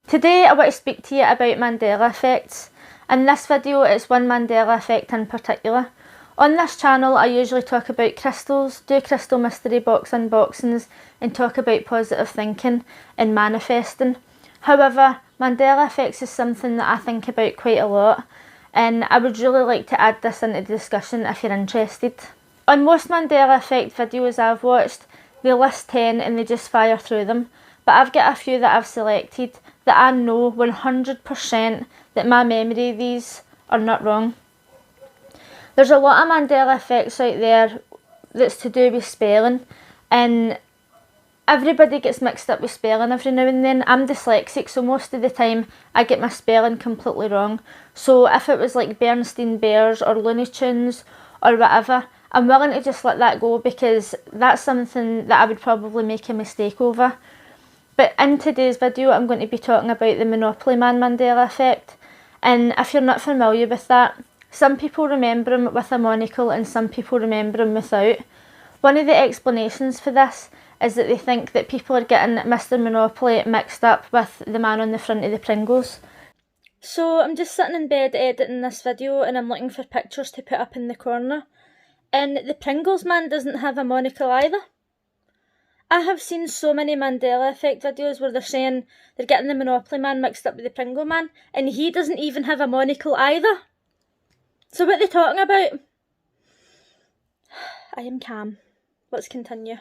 Today I want to speak to you about Mandela effects. In this video it's one Mandela effect in particular. On this channel I usually talk about crystals, do crystal mystery box unboxings and talk about positive thinking and manifesting. However, Mandela effects is something that I think about quite a lot, and I would really like to add this into the discussion if you're interested. On most Mandela effect videos I've watched, they list 10 and they just fire through them, but I've got a few that I've selected that I know 100% that my memory of these are not wrong. There's a lot of Mandela effects out there that's to do with spelling, and everybody gets mixed up with spelling every now and then. I'm dyslexic, so most of the time I get my spelling completely wrong. So if it was like Bernstein Bears or Looney Tunes or whatever, I'm willing to just let that go because that's something that I would probably make a mistake over. But in today's video I'm going to be talking about the Monopoly Man Mandela effect, and if you're not familiar with that, some people remember him with a monocle and some people remember him without. One of the explanations for this is that they think that people are getting Mr. Monopoly mixed up with the man on the front of the Pringles. So I'm just sitting in bed editing this video and I'm looking for pictures to put up in the corner, and the Pringles man doesn't have a monocle either. I have seen so many Mandela effect videos where they're saying they're getting the Monopoly man mixed up with the Pringle man, and he doesn't even have a monocle either. So what are they talking about? I am calm. Let's continue.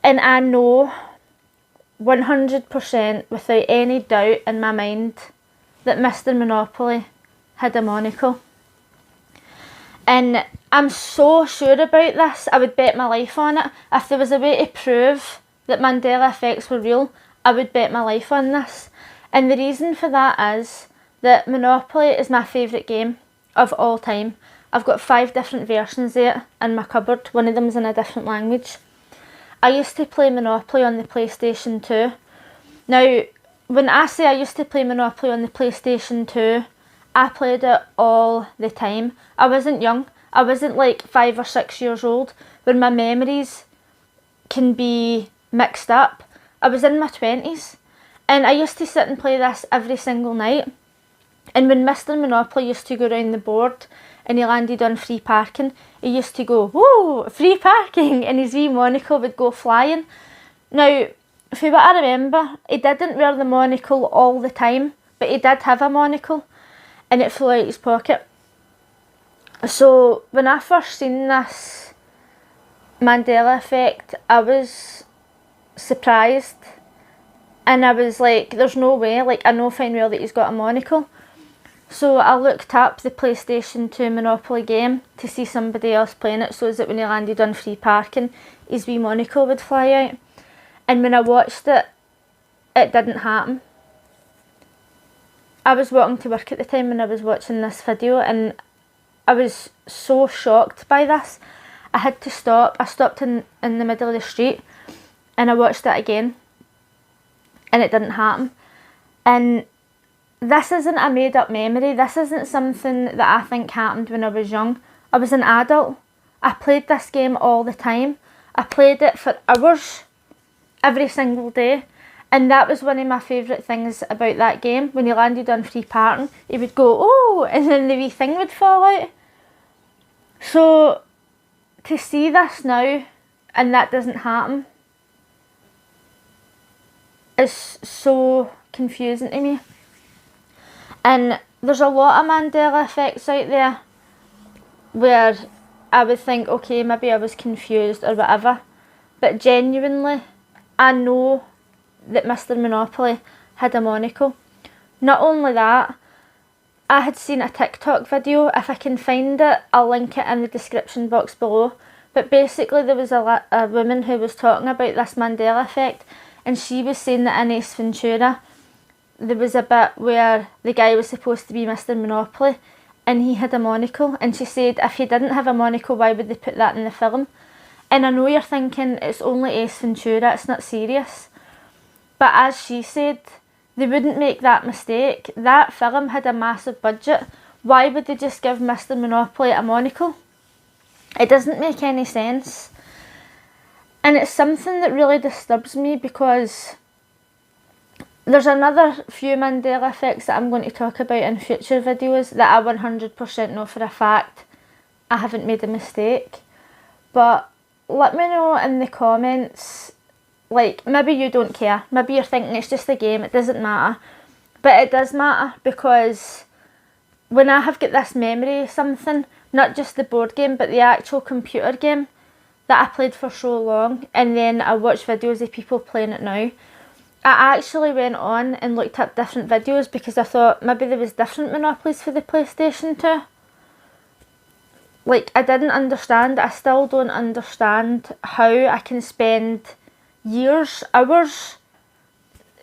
And I know 100% without any doubt in my mind that Mr. Monopoly had a monocle. And I'm so sure about this, I would bet my life on it. If there was a way to prove that Mandela effects were real, I would bet my life on this. And the reason for that is that Monopoly is my favourite game of all time. I've got 5 different versions of it in my cupboard. One of them is in a different language. I used to play Monopoly on the PlayStation 2. Now, when I say I used to play Monopoly on the PlayStation 2, I played it all the time. I wasn't young. I wasn't like 5 or 6 years old when my memories can be mixed up. I was in my 20s and I used to sit and play this every single night. And when Mr. Monopoly used to go round the board and he landed on free parking, he used to go, "Whoa, free parking!" and his wee monocle would go flying. Now, for what I remember, he didn't wear the monocle all the time, but he did have a monocle and it flew out his pocket. So when I first seen this Mandela effect, I was surprised and I was like, there's no way, like I know fine well that he's got a monocle. So I looked up the PlayStation 2 Monopoly game to see somebody else playing it so that when he landed on free parking, his wee monocle would fly out. And when I watched it, it didn't happen. I was walking to work at the time when I was watching this video and I was so shocked by this. I had to stop. I stopped in the middle of the street and I watched it again and it didn't happen. And this isn't a made up memory. This isn't something that I think happened when I was young. I was an adult. I played this game all the time. I played it for hours every single day. And that was one of my favourite things about that game. When he landed on free parking, he would go, "Oh," and then the wee thing would fall out. So to see this now and that doesn't happen is so confusing to me. And there's a lot of Mandela effects out there where I would think, okay, maybe I was confused or whatever. But genuinely, I know that Mr. Monopoly had a monocle. Not only that, I had seen a TikTok video. If I can find it, I'll link it in the description box below. But basically there was a woman who was talking about this Mandela effect, and she was saying that in Ace Ventura, there was a bit where the guy was supposed to be Mr. Monopoly and he had a monocle, and she said if he didn't have a monocle, why would they put that in the film? And I know you're thinking it's only Ace Ventura, it's not serious. But as she said, they wouldn't make that mistake. That film had a massive budget. Why would they just give Mr. Monopoly a monocle? It doesn't make any sense. And it's something that really disturbs me because There's another few Mandela effects that I'm going to talk about in future videos that I 100% know for a fact I haven't made a mistake. But let me know in the comments, like, maybe you don't care, maybe you're thinking it's just a game, it doesn't matter. But it does matter, because when I have got this memory of something, not just the board game but the actual computer game that I played for so long, and then I watch videos of people playing it now, I actually went on and looked up different videos because I thought maybe there was different Monopolies for the PlayStation 2. Like, I didn't understand, I still don't understand how I can spend years, hours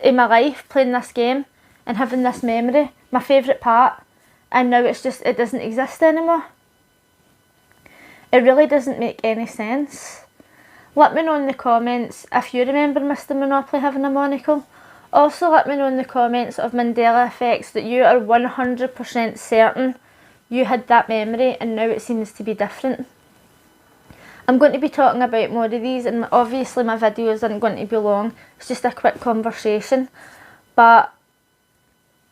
in my life playing this game and having this memory, my favourite part, and now it's just, it doesn't exist anymore. It really doesn't make any sense. Let me know in the comments if you remember Mr. Monopoly having a monocle. Also let me know in the comments of Mandela effects that you are 100% certain you had that memory and now it seems to be different. I'm going to be talking about more of these, and obviously my videos aren't going to be long, it's just a quick conversation. But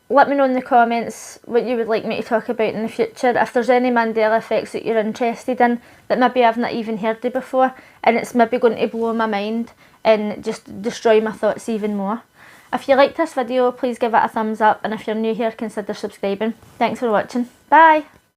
let me know in the comments what you would like me to talk about in the future. If there's any Mandela effects that you're interested in that maybe I've not even heard of before, and it's maybe going to blow my mind and just destroy my thoughts even more. If you liked this video, please give it a thumbs up, and if you're new here, consider subscribing. Thanks for watching. Bye!